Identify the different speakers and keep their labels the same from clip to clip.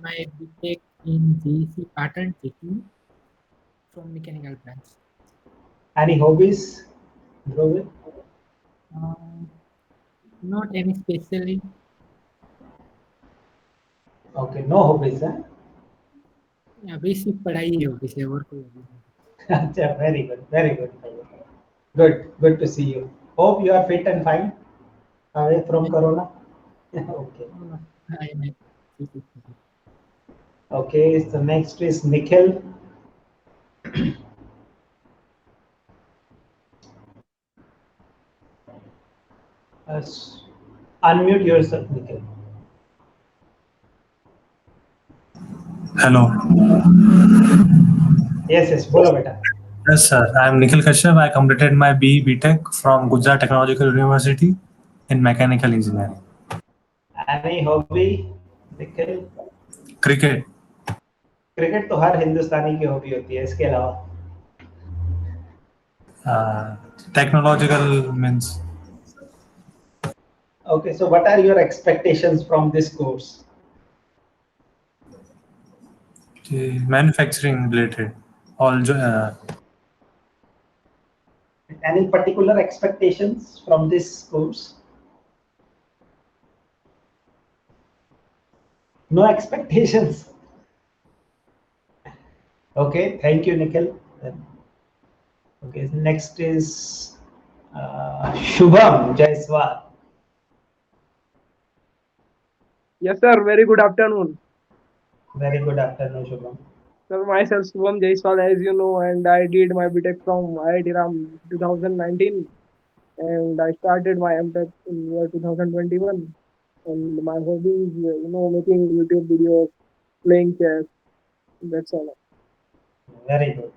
Speaker 1: my BTech in GEC Pattern Checking from mechanical branch.
Speaker 2: Any hobbies, Drovin?
Speaker 1: Uh, Not any specially.
Speaker 2: Okay, no hobbies, huh?
Speaker 1: Yeah, basic पढ़ाई ही होगी से और कोई hobby नहीं.
Speaker 2: Yeah, very good, very good. Good, good to see you. Hope you are fit and fine away from Corona. Okay,
Speaker 1: No, no, I am happy.
Speaker 2: okay. So next is Nikhil. Unmute yourself, Nikhil.
Speaker 3: Hello.
Speaker 2: Yes, yes. Bolo beta.
Speaker 3: Yes, sir. I am Nikhil Kashyap. I completed my BE BTech from Gujarat Technological University in Mechanical Engineering.
Speaker 2: Any hobby, Nikhil?
Speaker 3: Cricket.
Speaker 2: Cricket तो हर हिंदुस्तानी की hobby होती है इसके अलावा.
Speaker 3: Technological means
Speaker 2: Okay, so what are your expectations from this course?
Speaker 3: manufacturing related. All
Speaker 2: Any particular expectations from this course? No expectations. Okay, thank you, Nikhil. Okay, next is Shubham Jaiswal.
Speaker 4: Yes, sir. Very good afternoon.
Speaker 2: Very good afternoon, Shubham.
Speaker 4: Sir, myself Shubham Jaiswal, as you know, and I did my BTech from IIT Ram 2019, and I started my MTech in year 2021. And my hobby is, making YouTube videos, playing chess. That's all.
Speaker 2: Very good.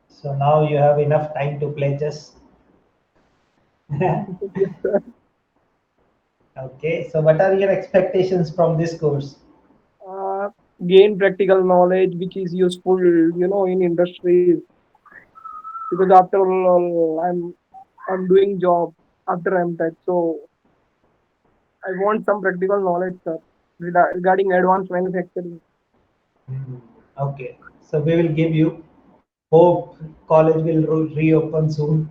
Speaker 2: So now you have enough time to play chess.
Speaker 4: Yes, sir.
Speaker 2: Okay, so what are your expectations from this course?
Speaker 4: Gain practical knowledge, which is useful, in industries. Because after all, I'm doing job after MTech, so I want some practical knowledge, sir, regarding advanced manufacturing.
Speaker 2: Okay, so we will give you. Hope college will reopen soon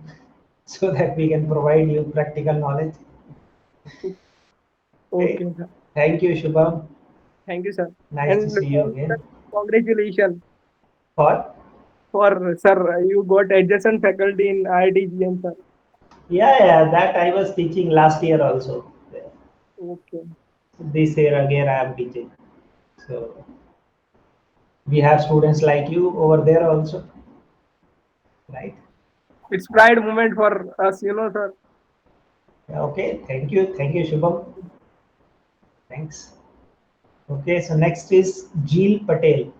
Speaker 2: so that we can provide you practical knowledge. Okay.
Speaker 4: Okay, sir.
Speaker 2: Thank you, Shubham.
Speaker 4: Thank you, sir.
Speaker 2: Nice to see you
Speaker 4: Sir,
Speaker 2: again.
Speaker 4: congratulations
Speaker 2: For?
Speaker 4: for sir, you got adjacent faculty in IIT, sir.
Speaker 2: Yeah, that I was teaching last year also.
Speaker 4: Okay.
Speaker 2: This year again I am teaching. So we have students like you over there also, right?
Speaker 4: It's pride moment for us, sir.
Speaker 2: Okay, thank you, Shubham. Thanks. Okay, so next is Jeel Patel.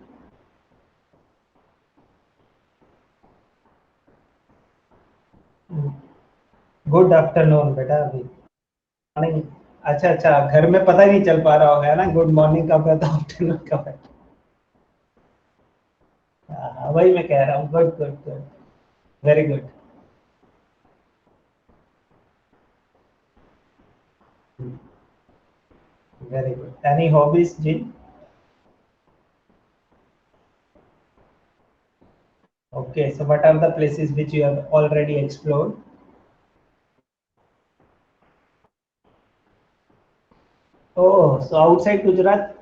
Speaker 2: Good afternoon बेटा. अभी morning. अच्छा अच्छा, घर में पता ही नहीं चल पा रहा होगा ना गुड मॉर्निंग कब है तो आफ्टरनून कब है. वही मैं कह रहा हूँ. Good good good. Very good. Very good. Any hobbies ji? Okay, so what are the places which you have already explored? Oh, so outside Gujarat?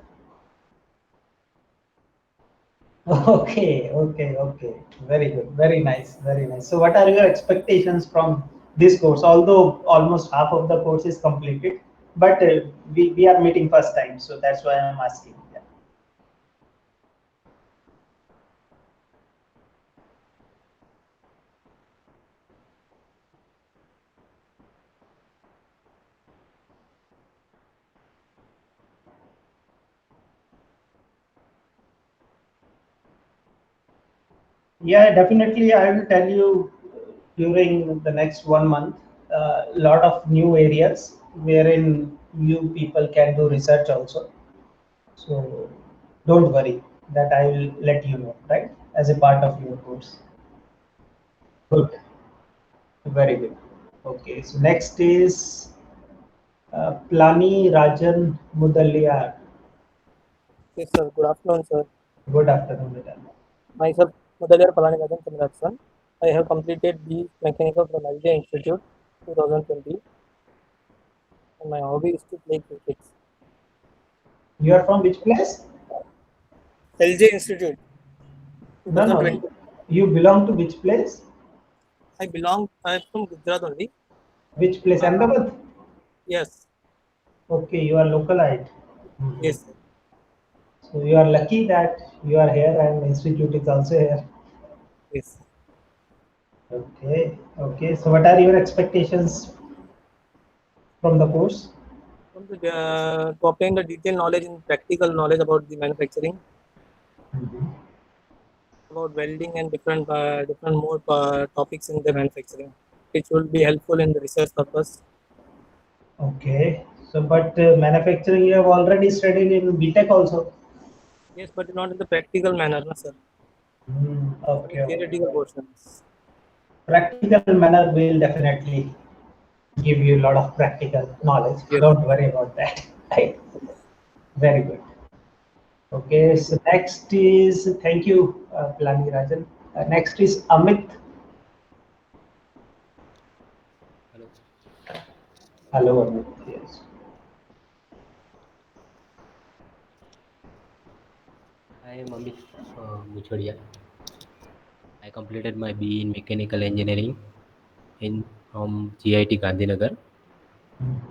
Speaker 2: Okay, okay, okay. Very good. Very nice. Very nice. So what are your expectations from this course? Although almost half of the course is completed, but we are meeting first time, so that's why I'm asking. Yeah. Yeah, definitely. I will tell you during the next 1 month, a lot of new areas wherein you people can do research also. So don't worry, that I will let you know, right? As a part of your course. Good. Very good. Okay. So next is Plani Rajan Mudaliar.
Speaker 5: Yes, sir. Good afternoon, sir.
Speaker 2: Good afternoon, Vidal.
Speaker 5: Myself, Mudaliar Palanivajan Chandraksan. I have completed B Mechanical from LJ Institute 2020, and my hobby is to play cricket.
Speaker 2: You are from which place?
Speaker 5: LJ Institute
Speaker 2: No,
Speaker 5: 2020.
Speaker 2: no. You belong to which place?
Speaker 5: I'm from Gujarat only.
Speaker 2: Which place?
Speaker 5: Uh,
Speaker 2: Ahmedabad?
Speaker 5: yes,
Speaker 2: Okay, you are localite.
Speaker 5: yes, sir.
Speaker 2: So you are lucky that you are here and institute is also here.
Speaker 5: Yes.
Speaker 2: Okay, okay. So what are your expectations from the course?
Speaker 5: To obtain the detailed knowledge and practical knowledge about the manufacturing, about welding and different more topics in the manufacturing, which will be helpful in the research purpose.
Speaker 2: Okay. So, but manufacturing you have already studied in BTech also.
Speaker 5: Yes, but not in the practical manner, no, sir.
Speaker 2: Okay,
Speaker 5: Only
Speaker 2: okay.
Speaker 5: theoretical portions.
Speaker 2: Practical manner will definitely give you a lot of practical knowledge.
Speaker 5: Yes.
Speaker 2: Don't worry about that. Right. Very good. Okay. So next is thank you, Pilani Rajan. Next is Amit.
Speaker 6: Hello,
Speaker 2: Hello, Amit. Yes.
Speaker 6: I am Amit Muchodia. I completed my BE in Mechanical Engineering in from GIT Gandhinagar, and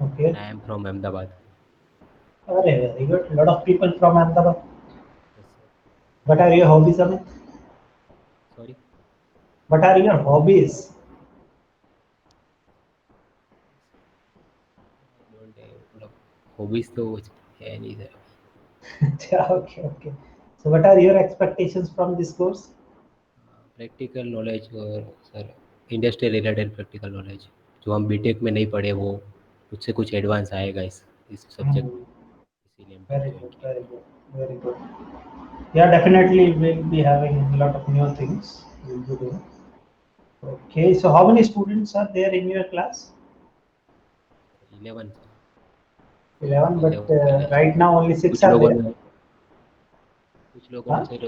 Speaker 2: Okay.
Speaker 6: I am from Ahmedabad.
Speaker 2: Very good. A lot of people from Ahmedabad.
Speaker 6: Yes, sir.
Speaker 2: What are your hobbies, Amit?
Speaker 6: Sorry,
Speaker 2: What are your hobbies?
Speaker 6: I don't have मतलब hobbies तो है नहीं sir.
Speaker 2: Okay, okay. So, what are your expectations from this course?
Speaker 6: Practical knowledge और sir industry related practical knowledge जो हम BTech में नहीं पढ़े वो उससे कुछ एडवांस आएगा इस सब्जेक्ट
Speaker 2: Hmm,
Speaker 6: इसीलिए हम
Speaker 2: very
Speaker 6: ज्वाइन
Speaker 2: good,
Speaker 6: किए.
Speaker 2: very good, very good. Yeah, definitely we'll be having a lot of new things we'll be doing. Okay, so how many students are there in your class?
Speaker 6: 11
Speaker 2: 11, but
Speaker 6: 11 batch.
Speaker 2: right now only 6
Speaker 6: कुछ
Speaker 2: are
Speaker 6: लोगों
Speaker 2: there.
Speaker 6: ने
Speaker 2: Huh?
Speaker 6: Sir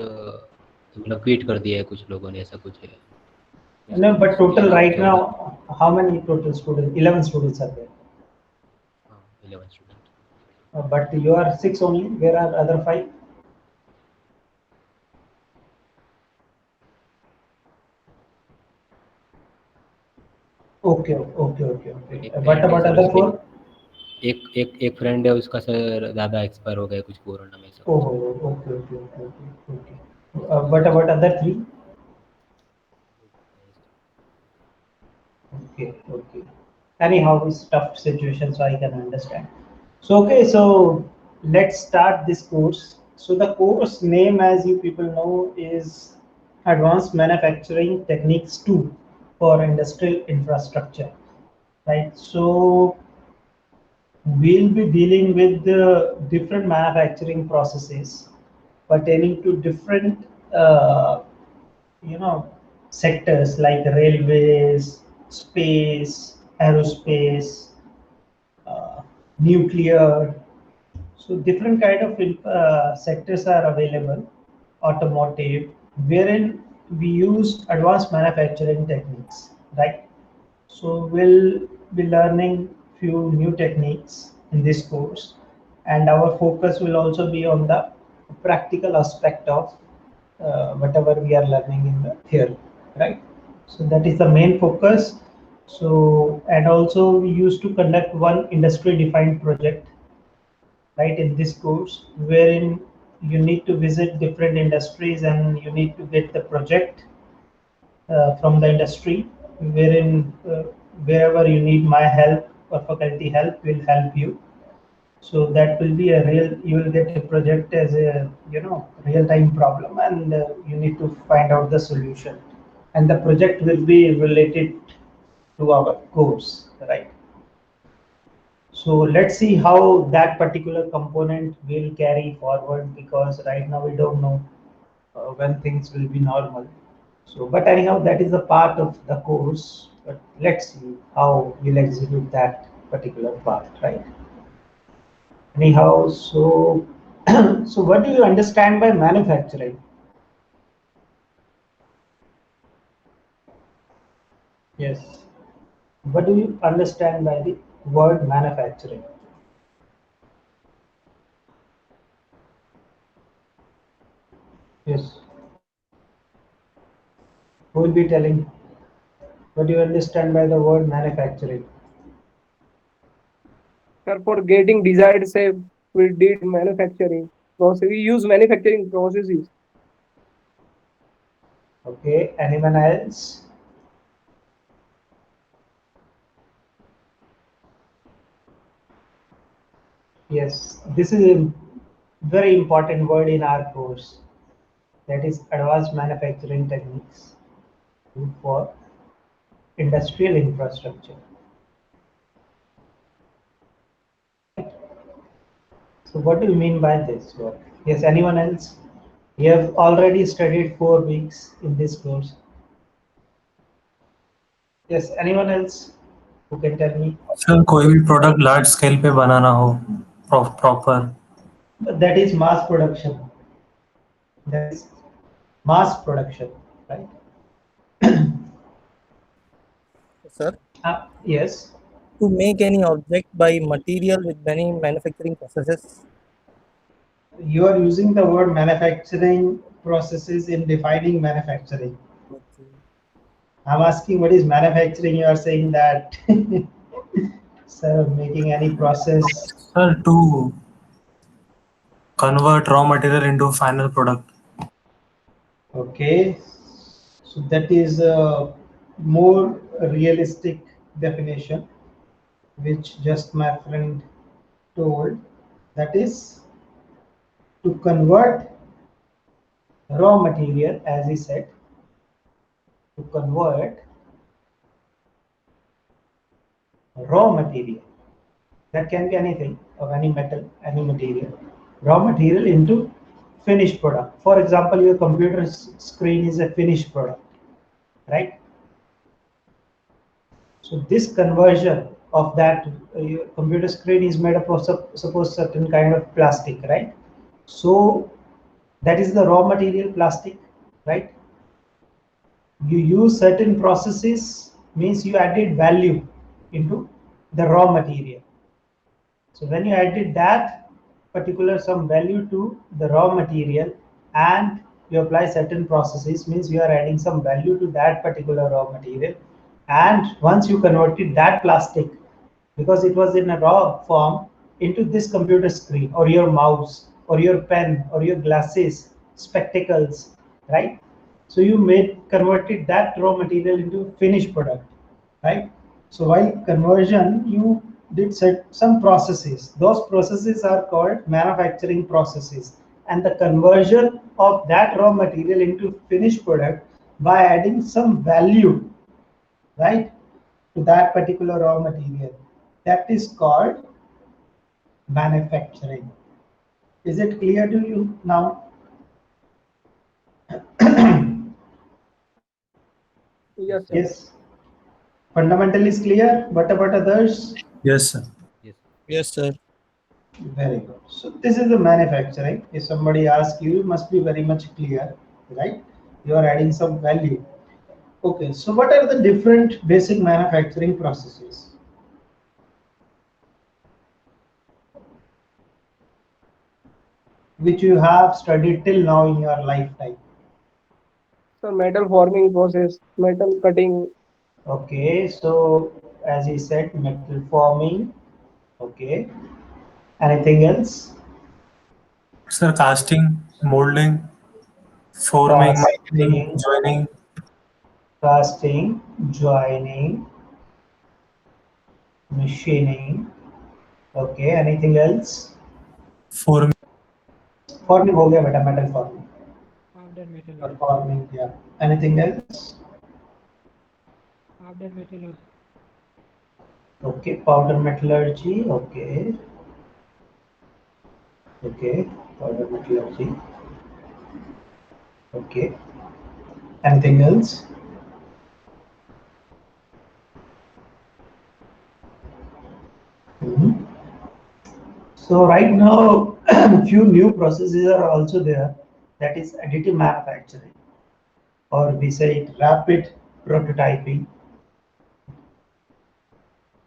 Speaker 6: मतलब quit कर दिया है कुछ लोगों ने ऐसा कुछ है.
Speaker 2: No, but total
Speaker 6: allow
Speaker 2: right
Speaker 6: किया होगा.
Speaker 2: now, how many total students? 11 students are there.
Speaker 6: हाँ 11 student.
Speaker 2: But you are 6 only. Where are other 5? Okay, okay, okay, okay.
Speaker 6: एक
Speaker 2: What
Speaker 6: फ्रेंड है
Speaker 2: about
Speaker 6: सर
Speaker 2: other
Speaker 6: उसके
Speaker 2: 4?
Speaker 6: एक फ्रेंड है उसका sir दादा एक्सपायर हो गया कुछ कोरोना में ऐसा
Speaker 2: Oh,
Speaker 6: कुछ.
Speaker 2: okay, okay, okay, okay, okay. What about other 3? Okay, okay. Anyhow, it's tough situation, so I can understand. So, okay, so let's start this course. So, the course name, as you people know, is Advanced Manufacturing Techniques 2 for Industrial Infrastructure, right? So, we'll be dealing with the different manufacturing processes pertaining to different you know sectors like railways, space, aerospace, nuclear. So different kind of sectors are available. Automotive, wherein we use advanced manufacturing techniques, right? So we'll be learning few new techniques in this course, and our focus will also be on the practical aspect of whatever we are learning in the theory, right? So that is the main focus. So, and also we used to conduct one industry defined project, right, in this course, wherein you need to visit different industries and you need to get the project from the industry, wherein wherever you need my help or faculty help will help you. So that will be a real, you will get a project as a real time problem, and you need to find out the solution, and the project will be related to our course, right? So let's see how that particular component will carry forward, because right now we don't know when things will be normal. So, but anyhow, that is a part of the course. But let's see how we'll execute that particular part, right? Anyhow, so So what do you understand by manufacturing? Yes. What do you understand by the word manufacturing? Yes. Who will be telling? What do you understand by the word manufacturing?
Speaker 4: Sir, for getting desired shape, we did manufacturing process. We use manufacturing processes.
Speaker 2: Okay. Anyone else? Yes. This is a very important word in our course. That is advanced manufacturing techniques for industrial infrastructure. So what do you mean by this word? Yes, anyone else? You have already studied 4 weeks in this course. Yes, anyone else who can tell me?
Speaker 3: Sir कोई भी product large scale पे बनाना हो proper.
Speaker 2: That is mass production. That is mass production, right?
Speaker 5: Sir,
Speaker 2: Yes.
Speaker 5: to make any object by material with many manufacturing processes.
Speaker 2: You are using the word manufacturing processes in defining manufacturing.
Speaker 5: Okay.
Speaker 2: I'm asking what is manufacturing. You are saying that, sir, making any process.
Speaker 3: Sir, to convert raw material into final product.
Speaker 2: Okay, so that is a more realistic definition, which just my friend told. That is to convert raw material, as he said, to convert raw material. That can be anything of any metal, any material, raw material into finished product. For example, your computer screen is a finished product, right? So this conversion of that your computer screen is made up of suppose certain kind of plastic, right? So that is the raw material plastic, right? You use certain processes means you added value into the raw material. So when you added that particular some value to the raw material and you apply certain processes means you are adding some value to that particular raw material, and once you converted that plastic because it was in a raw form into this computer screen or your mouse or your pen or your glasses, spectacles, right? So you made converted that raw material into finished product, right? So while conversion, you did set some processes. Those processes are called manufacturing processes. And the conversion of that raw material into finished product by adding some value, right, to that particular raw material. That is called manufacturing. Is it clear to you now?
Speaker 4: Yes, sir.
Speaker 2: Yes. Fundamental is clear. What about others?
Speaker 3: Yes, sir.
Speaker 6: Yes.
Speaker 5: Yes, sir.
Speaker 2: Very good. So this is the manufacturing. If somebody asks you, you must be very much clear, right? You are adding some value. Okay, so what are the different basic manufacturing processes? Which you have studied till now in your lifetime.
Speaker 4: So metal forming process, metal cutting.
Speaker 2: Okay, so as he said, metal forming. Okay, anything else?
Speaker 3: Sir, casting, molding, forming, machining,
Speaker 2: Casting,
Speaker 3: joining,
Speaker 2: casting, joining, machining. Okay, anything else?
Speaker 3: forming.
Speaker 2: Forming हो गया बेटा, metal forming.
Speaker 1: Powder
Speaker 2: Or
Speaker 1: metallurgy.
Speaker 2: forming, yeah. Anything else?
Speaker 1: Powder metallurgy.
Speaker 2: Okay, powder metallurgy. Okay, okay, powder metallurgy. Okay, anything else? So So right now, few new processes are also there. That is additive manufacturing, or we say it rapid prototyping.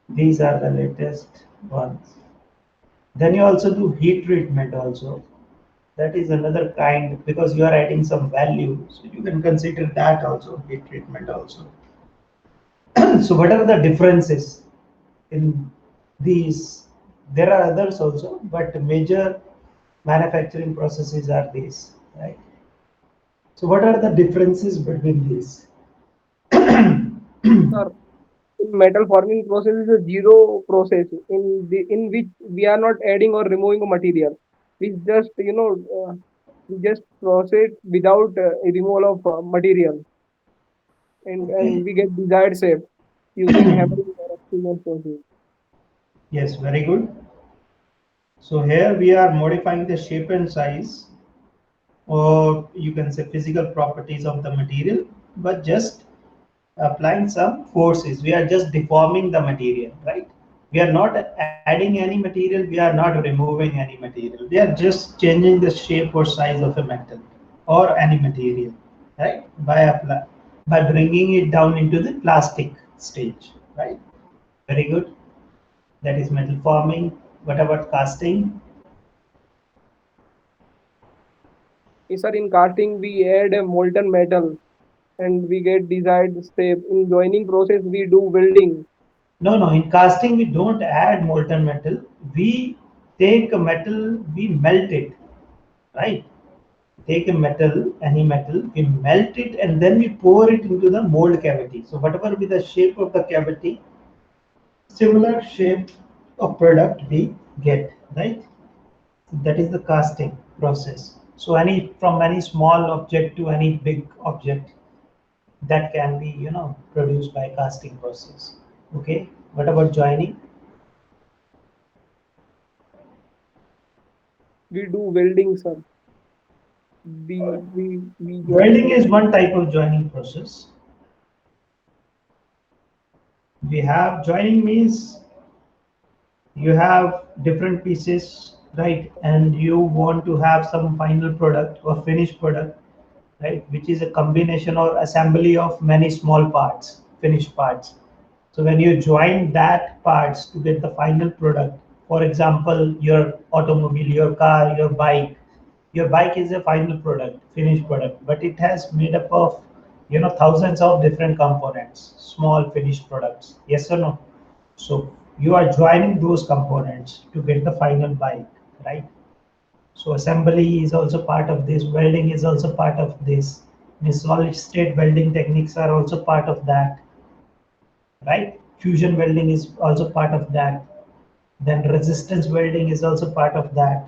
Speaker 2: These are the latest ones. Then you also do heat treatment also. That is another kind, because you are adding some value, so you can consider that also, heat treatment also. So what are the differences in these? There are others also, but major manufacturing processes are these, right? So what are the differences between these?
Speaker 4: Sir, in metal forming process is a zero process in which we are not adding or removing a material. We just we just process without a removal of material, and
Speaker 2: Okay.
Speaker 4: we get desired shape using hammering or extrusion process.
Speaker 2: Yes, very good. So here we are modifying the shape and size, or you can say physical properties of the material, but just applying some forces. We are just deforming the material, right? We are not adding any material, we are not removing any material. We are just changing the shape or size of a metal or any material, right? By bringing it down into the plastic stage, right? Very good. That is metal forming. What about casting?
Speaker 4: Yes, sir, in casting we add a molten metal and we get desired shape. In joining process we do welding.
Speaker 2: No, no. In casting, we don't add molten metal. We take a metal, we melt it, right? Take a metal, any metal, we melt it, and then we pour it into the mold cavity. So whatever be the shape of the cavity, similar shape of product we get, right? That is the casting process. So any, from any small object to any big object, that can be, produced by casting process. Okay. What about joining?
Speaker 4: We do welding, sir. We
Speaker 2: Welding
Speaker 4: join.
Speaker 2: is one type of joining process. We have joining means you have different pieces, right? And you want to have some final product or finished product, right? Which is a combination or assembly of many small parts, finished parts. So when you join that parts to get the final product, for example, your automobile, your car, your bike is a final product, finished product, but it has made up of, thousands of different components, small finished products. Yes or no? So you are joining those components to get the final bike, right? So assembly is also part of this. Welding is also part of this. The solid state welding techniques are also part of that, right? Fusion welding is also part of that. Then resistance welding is also part of that.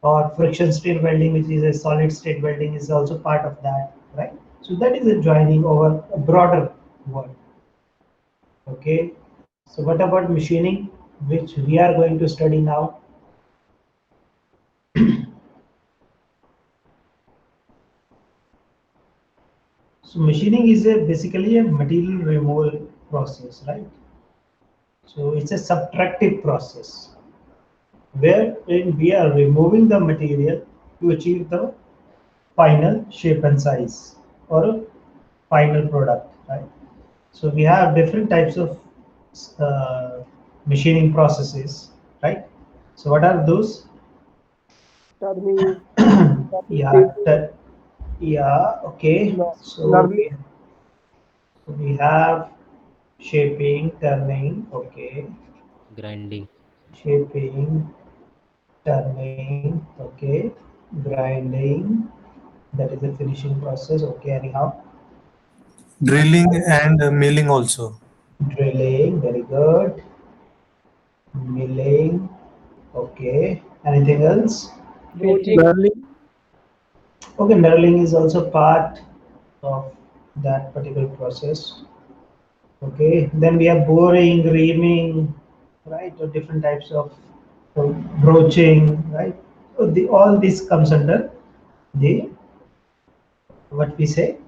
Speaker 2: Or friction stir welding, which is a solid state welding, is also part of that, right? So that is a joining over a broader word. Okay. So what about machining, which we are going to study now? So machining is basically a material removal process, right? So it's a subtractive process wherein we are removing the material to achieve the final shape and size or a final product, right? So we have different types of uh, machining processes, right? So what are those?
Speaker 4: Turning,
Speaker 2: Yeah,
Speaker 4: shaping,
Speaker 2: yeah, okay. So
Speaker 4: knurling,
Speaker 2: we have shaping, turning, okay,
Speaker 6: grinding,
Speaker 2: shaping, turning, okay, grinding, that is the finishing process, okay, anyhow,
Speaker 3: Drilling and milling also.
Speaker 2: drilling, very good, milling, okay, anything else?
Speaker 4: forging.
Speaker 5: Learning,
Speaker 2: Okay, knurling is also part of that particular process. Okay, then we have boring, reaming, right, or different types of uh, broaching, right? So all this comes under the, what we say,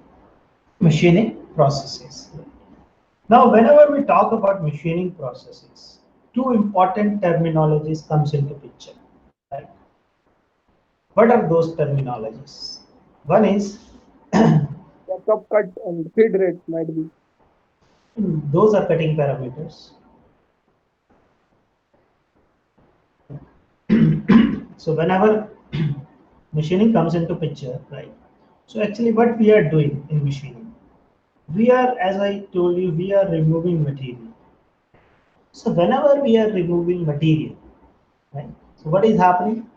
Speaker 2: machining processes. Now, whenever we talk about machining processes, two important terminologies comes into picture, right? What are those terminologies? One is
Speaker 4: The cup cut and feed rate might be.
Speaker 2: those are cutting parameters. So whenever machining comes into picture, right? So actually what we are doing in machining, we are, as I told you, we are removing material. So whenever we are removing material, right? So what is happening?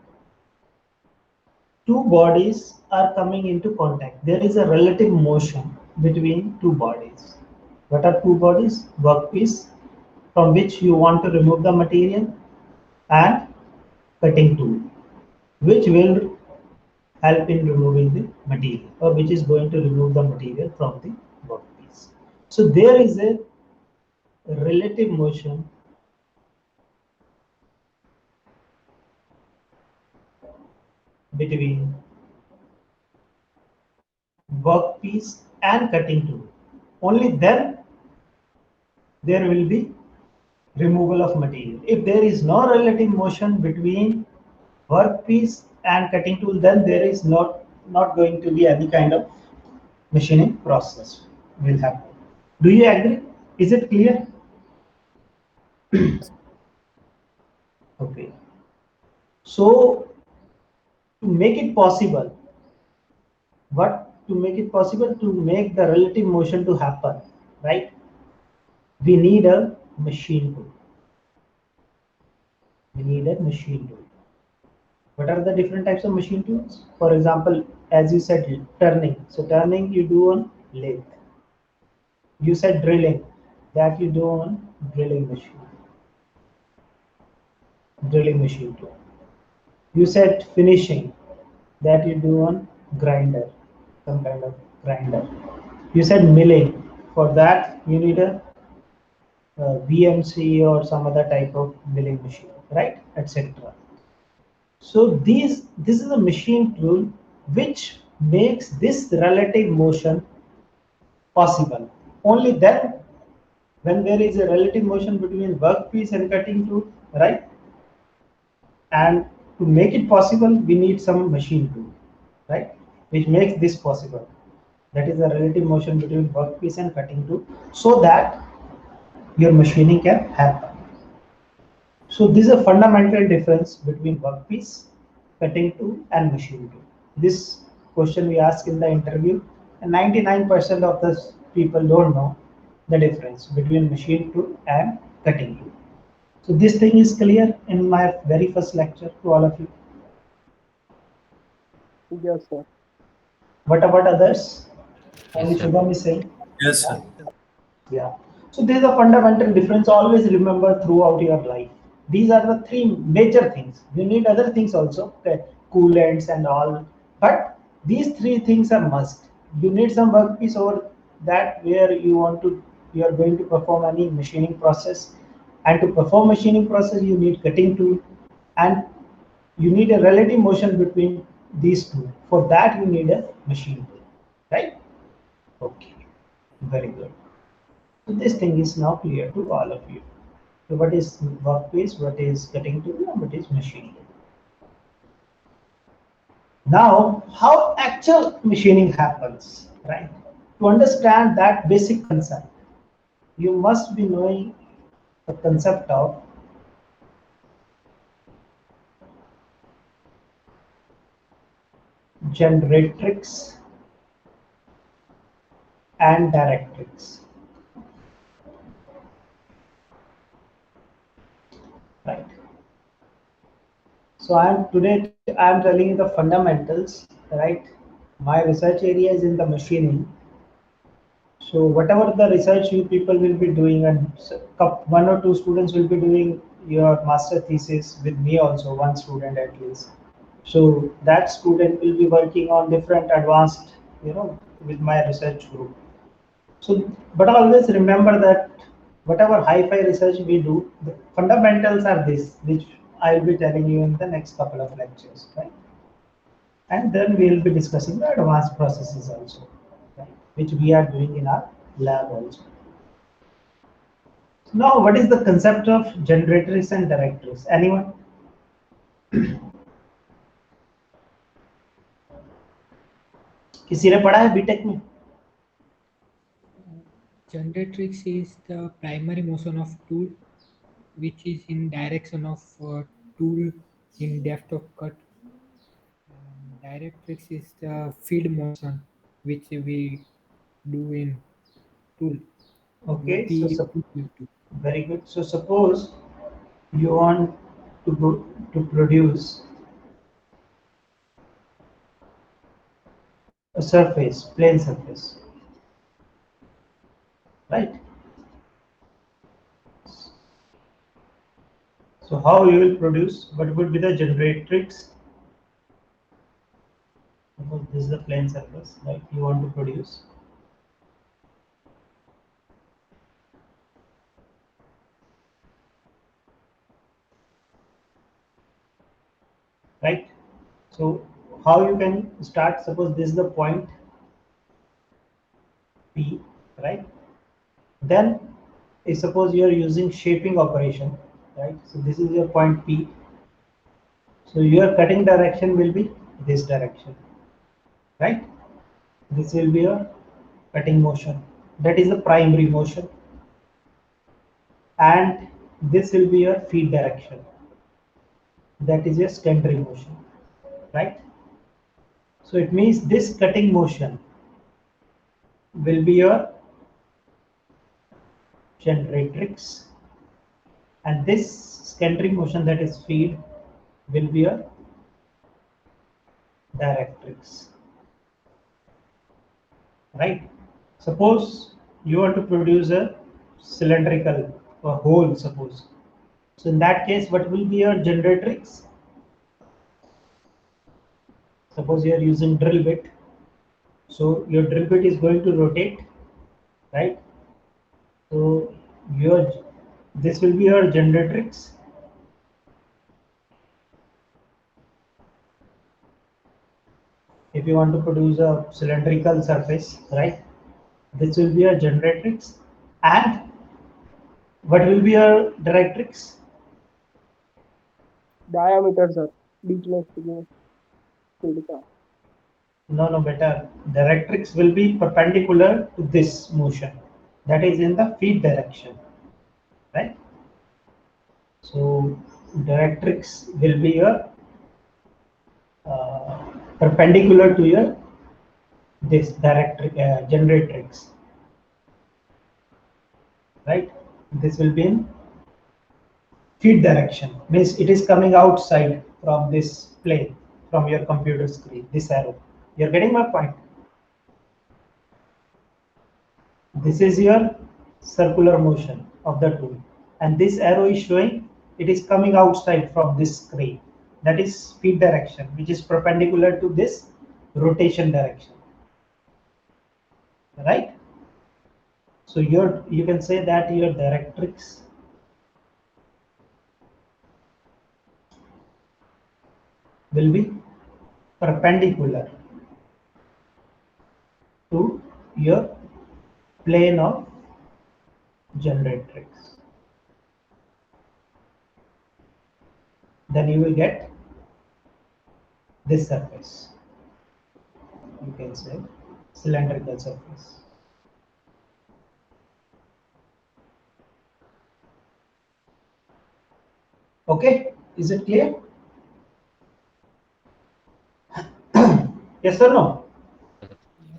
Speaker 2: Two bodies are coming into contact. There is a relative motion between two bodies. What are two bodies? Workpiece from which you want to remove the material and cutting tool, which will help in removing the material or which is going to remove the material from the workpiece. So there is a relative motion between workpiece and cutting tool. Only then there will be removal of material. If there is no relative motion between workpiece and cutting tool, then there is not going to be any kind of machining process will happen. Do you agree? Is it clear? Okay. So to make it possible, to make it possible to make the relative motion to happen, right? We need a machine tool. We need a machine tool. What are the different types of machine tools? For example, as you said, turning. So turning you do on lathe. You said drilling, that you do on drilling machine tool. You said finishing, that you do on grinder, some kind of grinder. You said milling, for that you need a VMC or some other type of milling machine, right, etc. So this is a machine tool which makes this relative motion possible. Only then, when there is a relative motion between workpiece and cutting tool, right? And to make it possible, we need some machine tool, right? Which makes this possible. That is the relative motion between workpiece and cutting tool, so that your machining can happen. So this is a fundamental difference between workpiece, cutting tool, and machine tool. This question we ask in the interview, and 99% of the people don't know the difference between machine tool and cutting tool. So this thing is clear in my very first lecture to all of you.
Speaker 4: Yes, sir.
Speaker 2: What about others? Only
Speaker 6: Yes, sir.
Speaker 2: Shubham is saying.
Speaker 3: Yes, sir.
Speaker 2: Yeah. So there's a fundamental difference. Always remember throughout your life. These are the three major things. You need other things also, okay, coolants and all. But these three things are must. You need some workpiece over that where you are going to perform any machining process. And to perform machining process, you need cutting tool, and you need a relative motion between these two. For that, you need a machine tool, right? Okay, very good. So this thing is now clear to all of you. So what is workpiece, what is cutting tool, and what is machine tool. Now, how actual machining happens, right? To understand that basic concept, you must be knowing the concept of generatrix and directrix, right? So I'm telling you the fundamentals, right? My research area is in the machining. So whatever the research you people will be doing, and one or two students will be doing your master thesis with me also, one student at least. So that student will be working on different advanced, with my research group. So, but always remember that whatever hi-fi research we do, the fundamentals are this, which I will be telling you in the next couple of lectures, right? And then we will be discussing the advanced processes also, right? Which we are doing in our lab also. Now, what is the concept of generatrix and directrix? Anyone? किसी ने पढ़ा है BTech में?
Speaker 1: Generatrix is the primary motion of tool which is in direction of tool in depth of cut. Directrix is the feed motion which we do in tool.
Speaker 2: Okay,
Speaker 1: VT
Speaker 2: so
Speaker 1: VT.
Speaker 2: very good. So suppose you want to produce a surface, plane surface, right? So how you will produce? What would be the generatrix? Suppose this is the plane surface, right? You want to produce. Right? So how you can start? Suppose this is the point P, right? Then if suppose you are using shaping operation, right? So this is your point P. So your cutting direction will be this direction, right? This will be your cutting motion. That is the primary motion. And this will be your feed direction. That is your secondary motion, right? So it means this cutting motion will be your generatrix, and this secondary motion, that is feed, will be your directrix, right? Suppose you want to produce a cylindrical or hole, suppose. So in that case, what will be your generatrix? Suppose you are using drill bit. So your drill bit is going to rotate, right? So this will be your generatrix. If you want to produce a cylindrical surface, right? This will be your generatrix. And what will be your directrix?
Speaker 4: diameter, sir. Beach में field का.
Speaker 2: No, better. Directrix will be perpendicular to this motion. That is in the feed direction, right? So directrix will be your perpendicular to your this generatrix, right? This will be in feed direction, means it is coming outside from this plane, from your computer screen, this arrow. You're getting my point? This is your circular motion of the tool, and this arrow is showing it is coming outside from this screen. That is feed direction, which is perpendicular to this rotation direction, right? So you can say that your directrix will be perpendicular to your plane of generatrix. Then you will get this surface. You can say cylindrical surface. Okay, is it clear? Yes or no?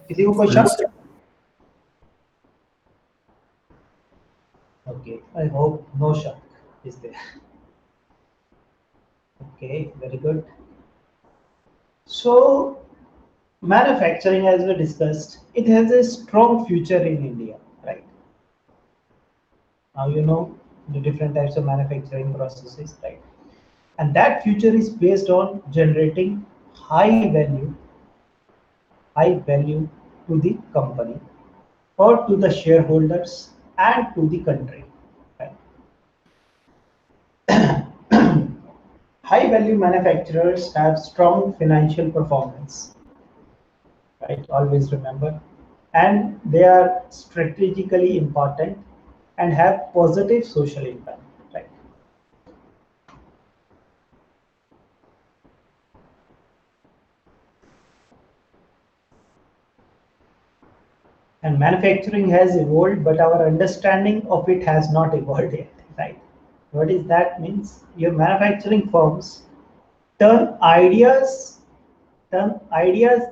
Speaker 2: किसी को question? Okay, I hope no shock is there. Okay, very good. So manufacturing, as we discussed, it has a strong future in India, right? Now you know the different types of manufacturing processes, right? And that future is based on generating high value to the company or to the shareholders and to the country, right? High value manufacturers have strong financial performance, right? Always remember, and they are strategically important and have positive social impact, right? And manufacturing has evolved, but our understanding of it has not evolved yet, right? What is that means? Your manufacturing firms turn ideas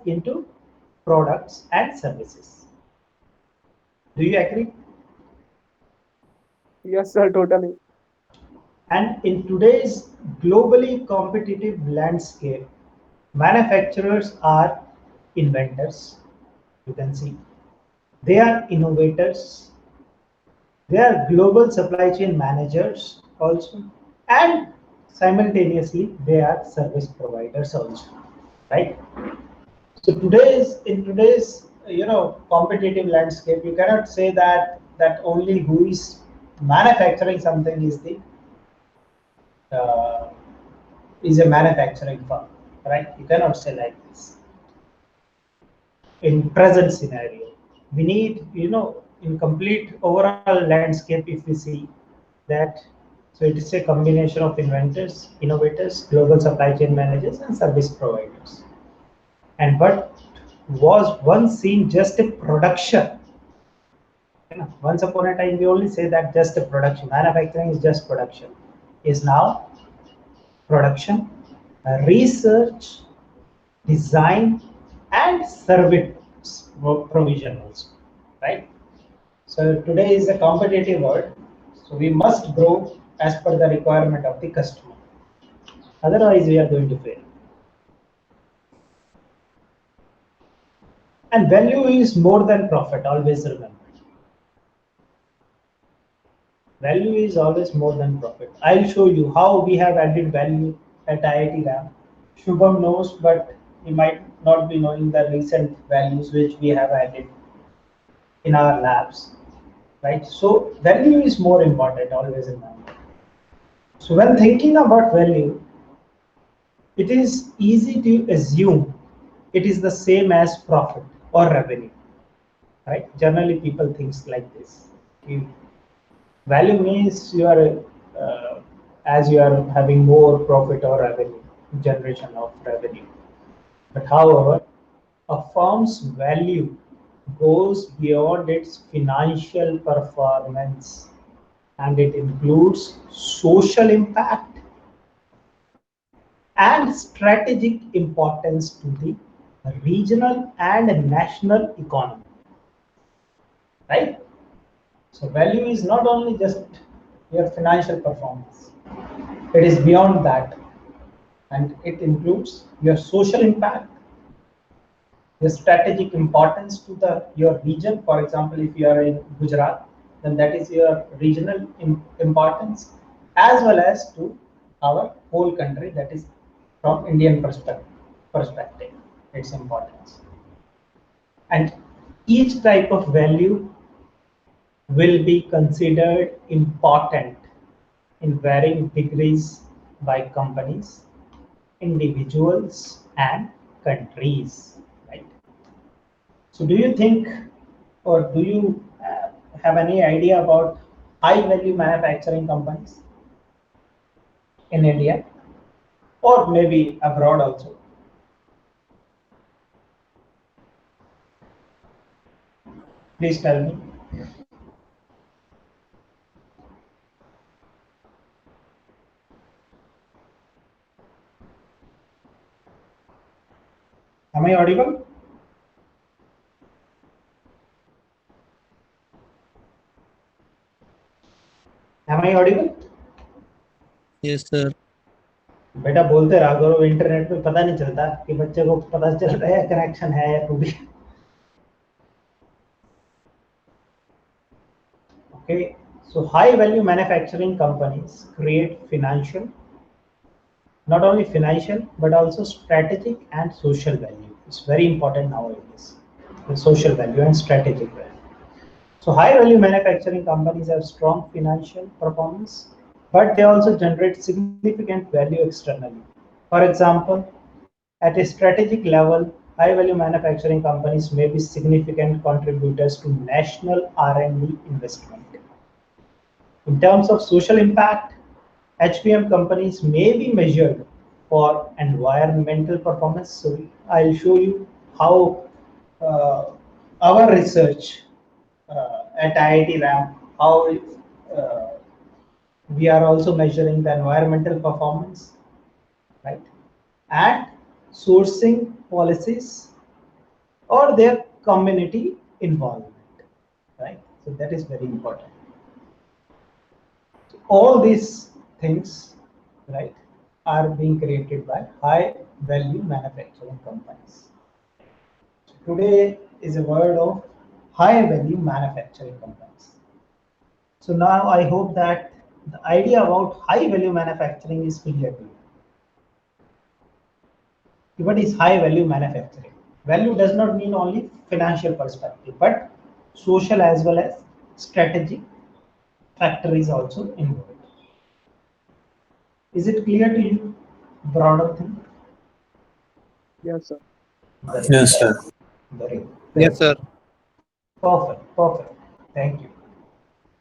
Speaker 2: into products and services. Do you agree?
Speaker 4: Yes, sir, totally.
Speaker 2: And in today's globally competitive landscape, manufacturers are inventors. You can see they are innovators. They are global supply chain managers also, and simultaneously they are service providers also, right? So in today's competitive landscape, you cannot say that only who is manufacturing something uh, is a manufacturing firm, right? You cannot say like this. In present scenario, we need, in complete overall landscape, if we see that, so it is a combination of inventors, innovators, global supply chain managers, and service providers. And what was once seen just a production, once upon a time we only say that just a production, manufacturing is just production, is now production, research, design, and service provision also, right? So today is a competitive world, so we must grow as per the requirement of the customer. Otherwise, we are going to fail. And value is more than profit, always remember. Value is always more than profit. I'll show you how we have added value at IIT RAM. Shubham knows, but he might not be knowing the recent values which we have added in our labs, right? So value is more important, always remember. So when thinking about value, it is easy to assume it is the same as profit or revenue, right? Generally, people think like this. Value means you are, as you are having more profit or revenue, generation of revenue. But however, a firm's value goes beyond its financial performance, and it includes social impact and strategic importance to the regional and national economy, right? So value is not only just your financial performance, it is beyond that, and it includes your social impact, the strategic importance to your region. For example, if you are in Gujarat, then that is your regional importance, as well as to our whole country, that is from Indian perspective, its importance. And each type of value will be considered important in varying degrees by companies, individuals, and countries, right? So do you think, or do you have any idea about high value manufacturing companies in India or maybe abroad also? Please tell me. Am I audible? Am I audible?
Speaker 5: Yes, sir.
Speaker 2: बेटा बोलते रहा करो, internet पे पता नहीं चलता कि बच्चे को पता चल रहा है कनेक्शन है या टूटी. Okay, so high value manufacturing companies create financial, not only financial, but also strategic and social value. It's very important nowadays, the social value and strategic value. So high value manufacturing companies have strong financial performance, but they also generate significant value externally. For example, at a strategic level, high value manufacturing companies may be significant contributors to national R&D investment. In terms of social impact, HPM companies may be measured for environmental performance. So I'll show you how our research at IIT RAM, how we are also measuring the environmental performance, right? And sourcing policies or their community involvement, right? So that is very important. So all these things, right, are being created by high value manufacturing companies. So today is a word of high value manufacturing companies. So now I hope that the idea about high value manufacturing is clear to you. What is high value manufacturing? Value does not mean only financial perspective, but social as well as strategic factor is also involved. Is it clear to you? Broader thing?
Speaker 4: Yes, sir.
Speaker 3: Yes, sir.
Speaker 2: Very good.
Speaker 5: Yes, sir.
Speaker 2: Perfect, perfect. Thank you.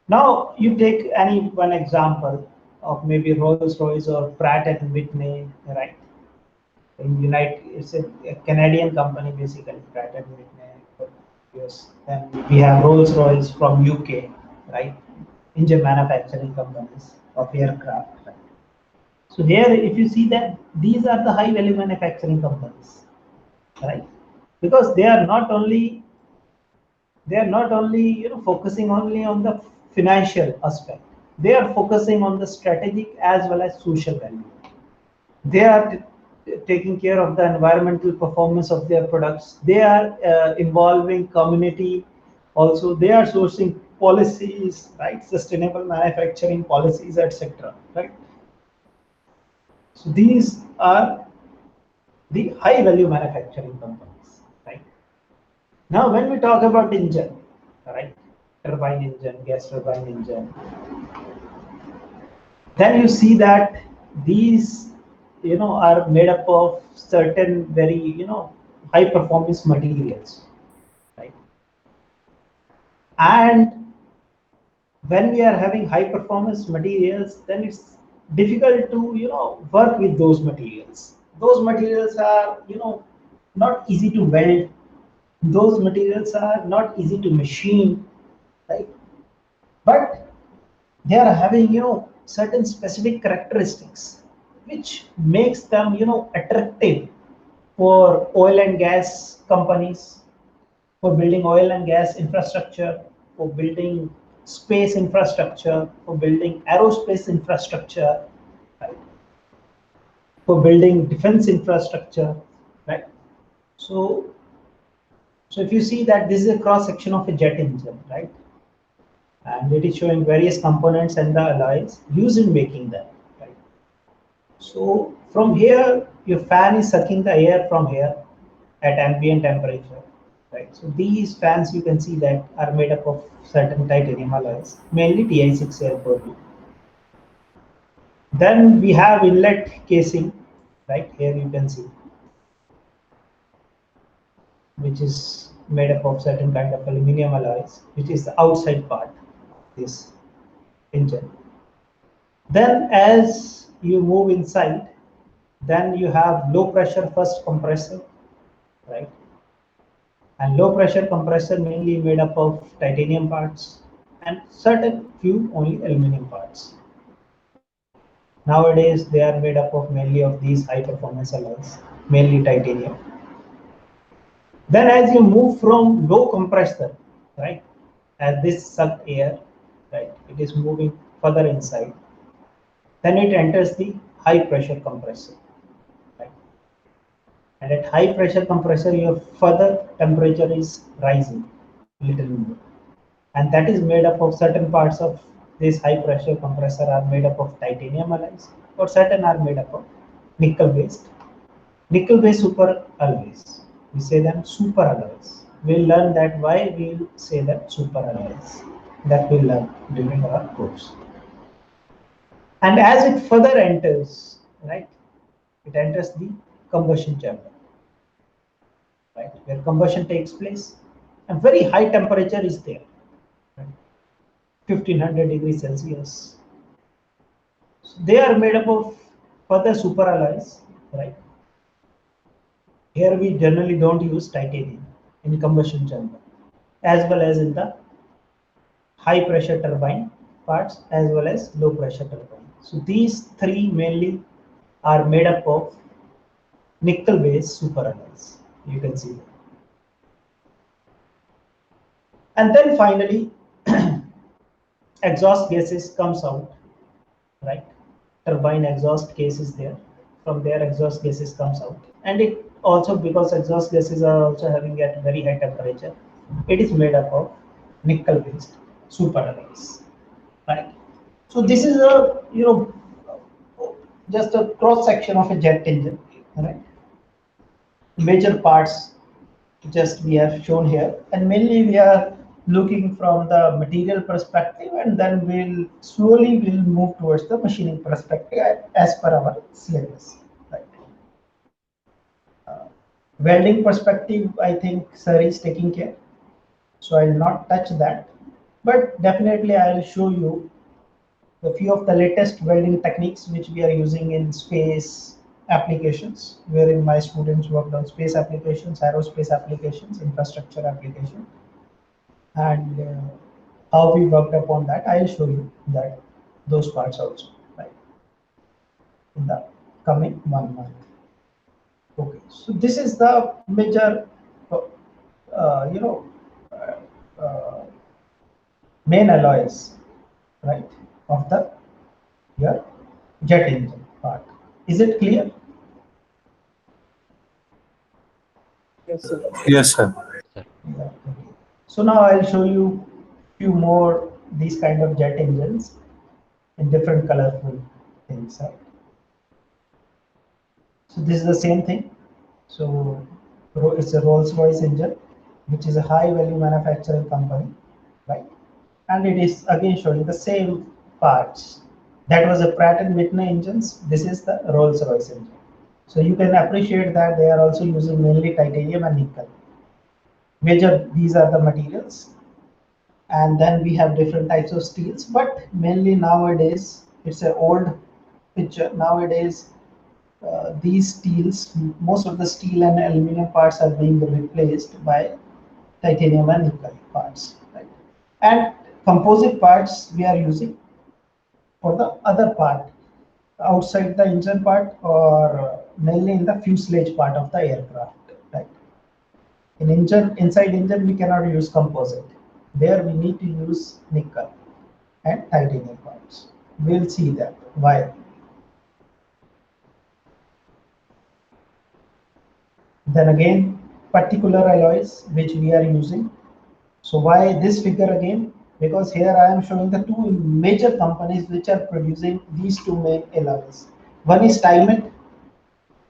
Speaker 2: Now you take any one example of maybe Rolls-Royce or Pratt and Whitney, right? In United, it's a Canadian company basically, Pratt and Whitney. Yes, then we have Rolls-Royce from UK, right? Engine manufacturing companies of aircraft. Right? So here, if you see that these are the high-value manufacturing companies, right? Because they are not only focusing only on the financial aspect. They are focusing on the strategic as well as social value. They are taking care of the environmental performance of their products. They are involving community. Also, they are sourcing policies, right? Sustainable manufacturing policies, etc. Right. So these are the high-value manufacturing companies, right? Now, when we talk about engine, right, turbine engine, gas turbine engine, then you see that these, are made up of certain very, high performance materials, right? And when we are having high performance materials, then it's difficult to, work with those materials. Those materials are, not easy to weld. Those materials are not easy to machine, right? But they are having, certain specific characteristics which makes them, attractive for oil and gas companies, for building oil and gas infrastructure, for building space infrastructure, for building aerospace infrastructure, right? For building defense infrastructure, right? So, so if you see that this is a cross section of a jet engine, right? And it is showing various components and the alloys used in making them, right? So from here, your fan is sucking the air from here at ambient temperature, right? So these fans you can see that are made up of certain titanium alloys, mainly Ti6 air purlin. Then we have inlet casing, right? Here you can see, which is made up of certain kind of aluminum alloys, which is the outside part of this engine. Then as you move inside, then you have low pressure first compressor, right? And low pressure compressor mainly made up of titanium parts and certain few only aluminum parts. Nowadays they are made up of mainly of these high performance alloys, mainly titanium. Then as you move from low compressor, right, as this sucked air, right, it is moving further inside. Then it enters the high pressure compressor, right? And at high pressure compressor, your further temperature is rising a little more. And that is made up of certain parts of this high pressure compressor are made up of titanium alloys, or certain are made up of nickel based super alloys. We say them super alloys. We'll learn that why we'll say that super alloys. That we'll learn during our course. And as it further enters, right, it enters the combustion chamber, right, where combustion takes place. A very high temperature is there. Right? 1500 degrees Celsius. So they are made up of further superalloys, right? Here we generally don't use titanium in combustion chamber, as well as in the high pressure turbine parts as well as low pressure turbine. So these three mainly are made up of nickel based superalloys. You can see that. And then finally exhaust gases comes out, right? Turbine exhaust case is there. From there exhaust gases comes out. And it also, because exhaust gases are also having at very high temperature, it is made up of nickel based superalloys, right? So this is a, just a cross section of a jet engine, right? Major parts just we have shown here, and mainly we are looking from the material perspective, and then we'll slowly move towards the machining perspective as per our syllabus, right? Welding perspective, I think sir is taking care, so I'll not touch that, but definitely I'll show you a few of the latest welding techniques which we are using in space applications, wherein my students worked on space applications, aerospace applications, infrastructure application, and how we worked upon that. I'll show you that those parts also, right, in the coming 1 month. Okay, so this is the major, you know, uh, main alloys, right, of the your jet engine part. Is it clear?
Speaker 4: Yes, sir.
Speaker 3: Yes, sir.
Speaker 6: Sir.
Speaker 2: Yeah. Okay. So now I'll show you few more these kind of jet engines in different colorful things. Right? So this is the same thing. So it's a Rolls-Royce engine, which is a high-value manufacturing company, right? And it is again showing the same parts. That was a Pratt and Whitney engines. This is the Rolls-Royce engine. So you can appreciate that they are also using mainly titanium and nickel. Major, these are the materials. And then we have different types of steels, but mainly nowadays, it's an old picture. Nowadays, these steels, most of the steel and aluminum parts are being replaced by titanium and nickel parts, right? And composite parts we are using for the other part, outside the engine part, or mainly in the fuselage part of the aircraft, right? In engine, inside engine, we cannot use composite. There we need to use nickel and titanium parts. We'll see that why. Then again, particular alloys which we are using. So why this figure again? Because here I am showing the two major companies which are producing these two main alloys. One is Steinmetz.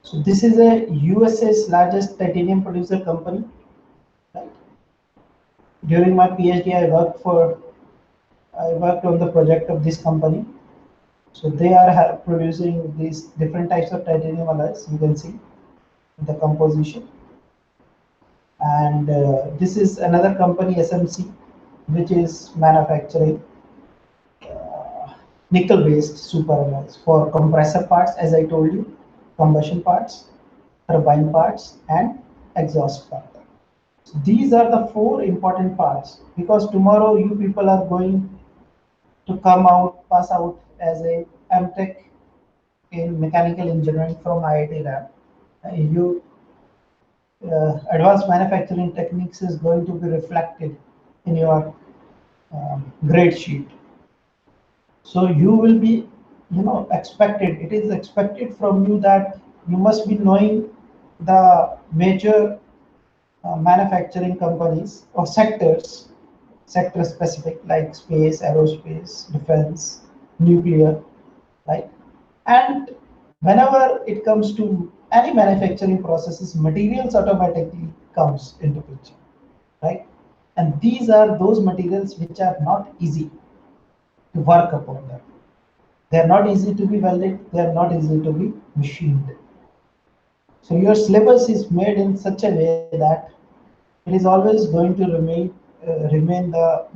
Speaker 2: So this is a USA's largest titanium producer company. Right? During my PhD, I worked on the project of this company. So they are producing these different types of titanium alloys. You can see the composition. And this is another company, SMC, which is manufacturing nickel-based superalloys for compressor parts, as I told you, combustion parts, turbine parts, and exhaust part. So these are the four important parts, because tomorrow you people are going to pass out as a MTech in mechanical engineering from IIT RAM. You advanced manufacturing techniques is going to be reflected in your grade sheet. So you will be, expected. It is expected from you that you must be knowing the major manufacturing companies or sectors, sector specific, like space, aerospace, defense, nuclear, right? And whenever it comes to any manufacturing processes, materials automatically comes into picture, right? And these are those materials which are not easy to work upon them. They are not easy to be welded. They are not easy to be machined. So your syllabus is made in such a way that it is always going to remain the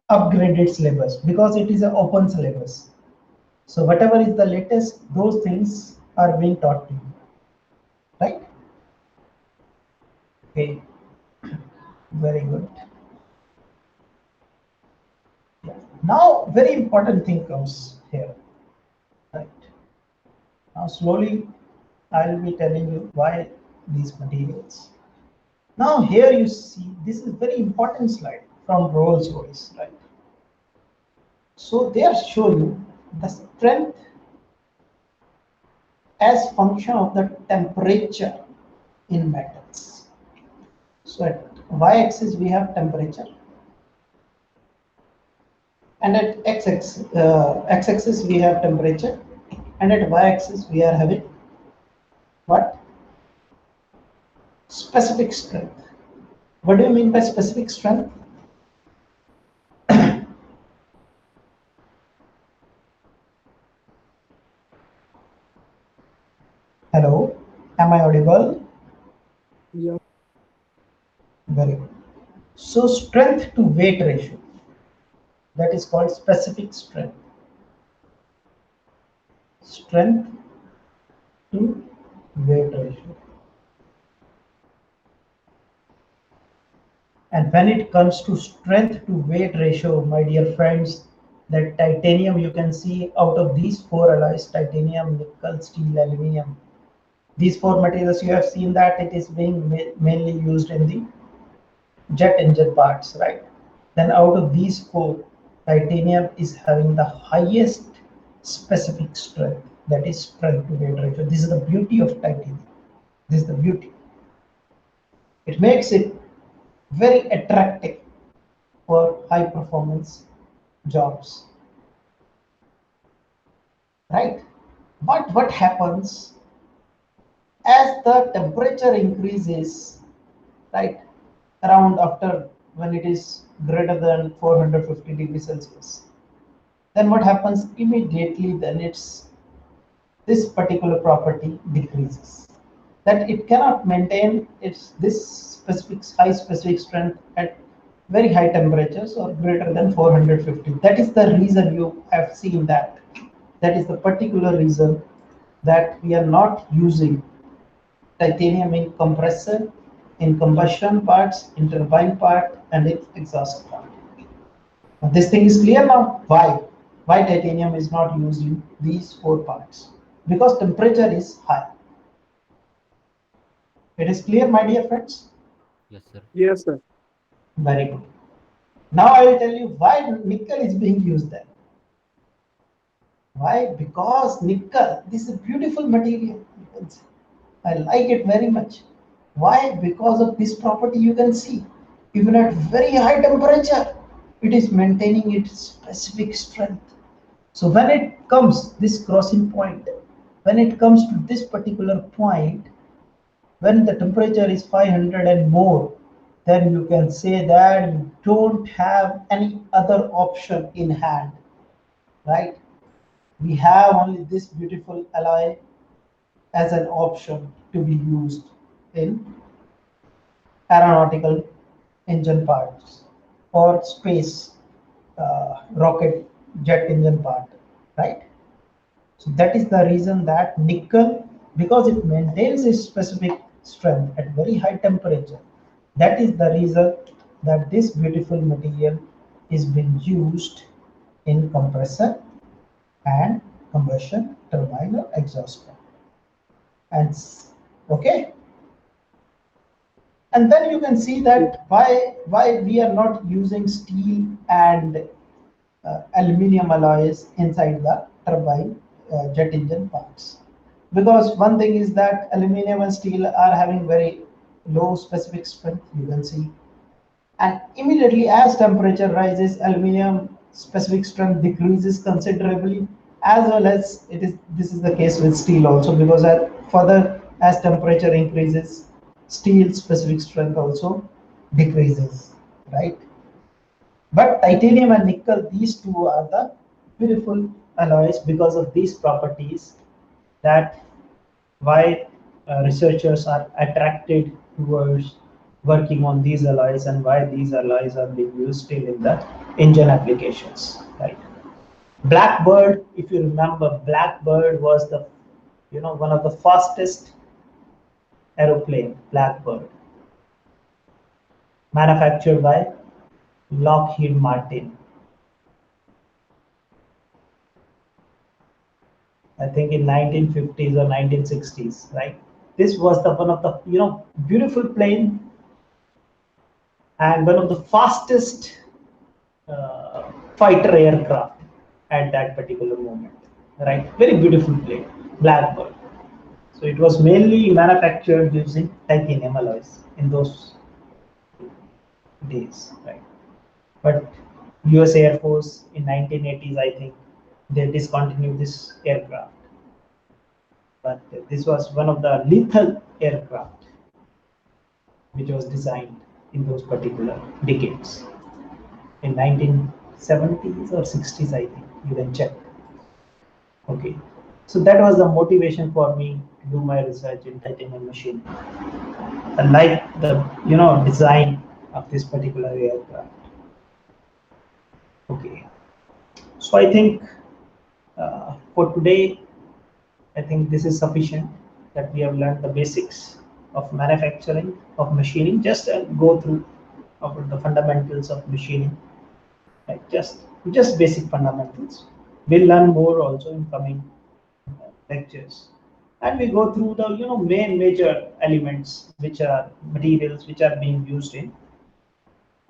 Speaker 2: upgraded syllabus because it is an open syllabus. So whatever is the latest, those things are being taught to you, right? Okay, very good. Yeah. Now, very important thing comes here, right? Now, slowly, I will be telling you why these materials. Now, here you see, this is very important slide from Rolls-Royce, right? So they are showing you the strength as function of the temperature in metals. So at y-axis we have temperature, and at x-axis we have temperature, and at y-axis we are having what? Specific strength. What do you mean by specific strength? Hello, am I audible?
Speaker 4: Yeah.
Speaker 2: Very good. So strength to weight ratio, that is called specific strength. Strength to weight ratio. And when it comes to strength to weight ratio, my dear friends, that titanium, you can see out of these four alloys, titanium, nickel, steel, aluminium, these four materials, you have seen that it is being mainly used in the jet engine parts, right? Then out of these four, titanium is having the highest specific strength, that is strength to weight ratio. This is the beauty of titanium. This is the beauty. It makes it very attractive for high performance jobs, right? But what happens as the temperature increases, right, around after when it is greater than 450 degrees Celsius, then what happens immediately? Then it's this particular property decreases. That it cannot maintain its this specific high specific strength at very high temperatures or greater than 450. That is the reason you have seen that. That is the particular reason that we are not using titanium in compressor, in combustion parts, in turbine part, and in exhaust part. Now, this thing is clear now. Why? Why titanium is not used in these four parts? Because temperature is high. It is clear, my dear friends?
Speaker 6: Yes, sir.
Speaker 4: Yes, sir.
Speaker 2: Very good. Now I will tell you why nickel is being used there. Why? Because nickel, this is a beautiful material. I like it very much. Why? Because of this property you can see. Even at very high temperature, it is maintaining its specific strength. So when it comes, this crossing point, when it comes to this particular point, when the temperature is 500 and more, then you can say that you don't have any other option in hand, right? We have only this beautiful alloy as an option to be used in aeronautical engine parts or space rocket jet engine part, right? So that is the reason that nickel, because it maintains its specific strength at very high temperature, that is the reason that this beautiful material is being used in compressor and combustion turbine or exhaust fan. And okay, and then you can see that why we are not using steel and aluminum alloys inside the turbine jet engine parts, because one thing is that aluminum and steel are having very low specific strength, you can see, and immediately as temperature rises, aluminum specific strength decreases considerably, as well as this is the case with steel also, because further as temperature increases, steel specific strength also decreases, right? But titanium and nickel, these two are the beautiful alloys because of these properties, that why researchers are attracted towards working on these alloys and why these alloys are being used still in the engine applications, right? Blackbird, if you remember, Blackbird was the, one of the fastest aeroplane, Blackbird, manufactured by Lockheed Martin. I think in 1950s or 1960s, right? This was the one of the beautiful plane and one of the fastest fighter aircraft at that particular moment, right? Very beautiful plane, Blackbird. So it was mainly manufactured using titanium alloys in those days, right? But US Air Force in 1980s, I think, they discontinued this aircraft. But this was one of the lethal aircraft which was designed in those particular decades. In 1970s or 60s, I think, you can check. Okay, so that was the motivation for me to do my research in titanium machine. I like the design of this particular aircraft. Okay, so I think for today, I think this is sufficient that we have learned the basics of manufacturing, of machining. Just go through of the fundamentals of machining, like just basic fundamentals. We'll learn more also in coming lectures, and we go through the main major elements which are materials which are being used in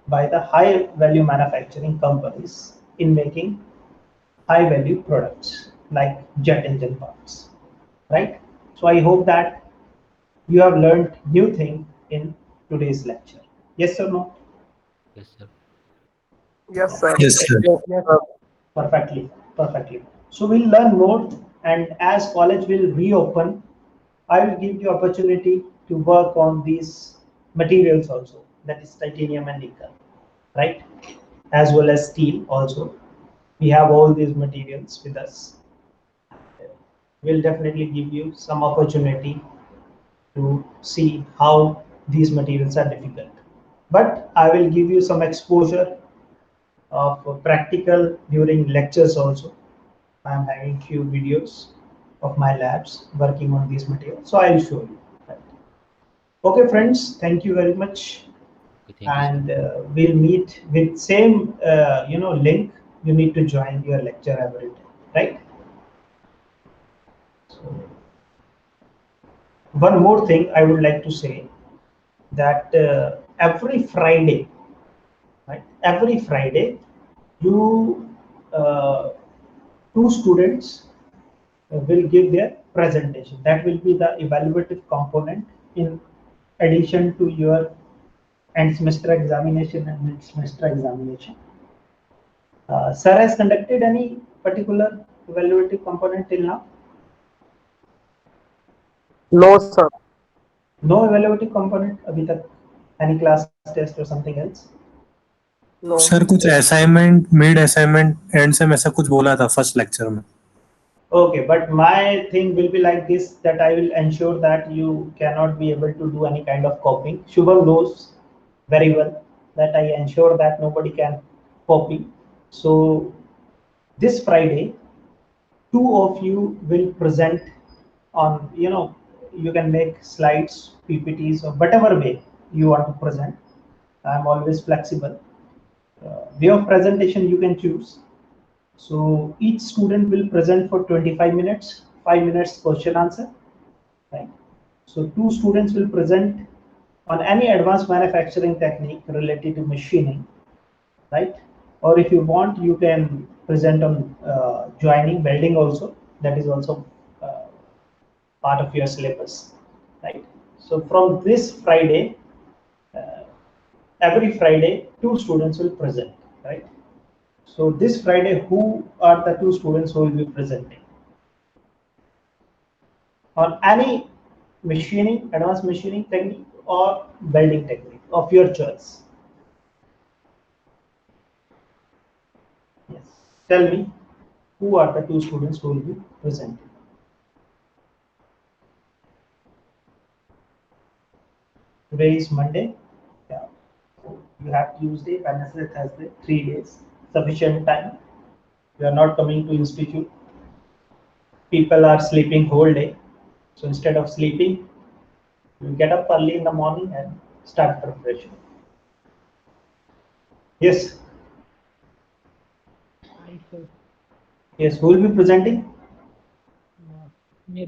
Speaker 2: by the high value manufacturing companies in making high value products like jet engine parts, right? So I hope that you have learned new thing in today's lecture. Yes or no?
Speaker 6: Yes, sir.
Speaker 4: Yes, sir.
Speaker 3: Yes, sir.
Speaker 5: Yes, sir.
Speaker 2: Perfectly. So we'll learn more, and as college will reopen, I will give you opportunity to work on these materials also, that is titanium and nickel, right? As well as steel also. We have all these materials with us. We'll definitely give you some opportunity to see how these materials are difficult. But I will give you some exposure of practical during lectures also. I am having few videos of my labs working on these materials, so I will show you. Right. Okay, friends, thank you very much,
Speaker 6: Okay, thank you, sir.
Speaker 2: and we'll meet with same link. You need to join your lecture every day, right? So one more thing I would like to say that every Friday, right? Every Friday, you two students will give their presentation. That will be the evaluative component in addition to your end semester examination and mid semester examination. Sir has conducted any particular evaluative component till now?
Speaker 5: No, sir.
Speaker 2: No evaluative component अभी तक? Any class test or something else?
Speaker 4: No.
Speaker 3: Sir कुछ assignment mid assignment and से ऐसा कुछ बोला था first lecture में.
Speaker 2: Okay, but my thing will be like this, that I will ensure that you cannot be able to do any kind of copying. Shubham knows very well that I ensure that nobody can copy. So this Friday, two of you will present on, you can make slides, PPTs, or whatever way you want to present. I'm always flexible. Way of presentation you can choose. So each student will present for 25 minutes, 5 minutes question answer, right? So two students will present on any advanced manufacturing technique related to machining, right? Or if you want, you can present on joining welding also. That is also part of your syllabus, right? So from this Friday, uh, every Friday, two students will present, right? So this Friday, who are the two students who will be presenting on any machining, advanced machining technique or welding technique of your choice? Yes. Tell me, who are the two students who will be presenting? Today is Monday. You have Tuesday, Wednesday, Thursday, 3 days, sufficient time. You are not coming to institute. People are sleeping whole day. So instead of sleeping, you get up early in the morning and start preparation. Yes,
Speaker 1: Hi, sir.
Speaker 2: yes. Who will be presenting?
Speaker 1: May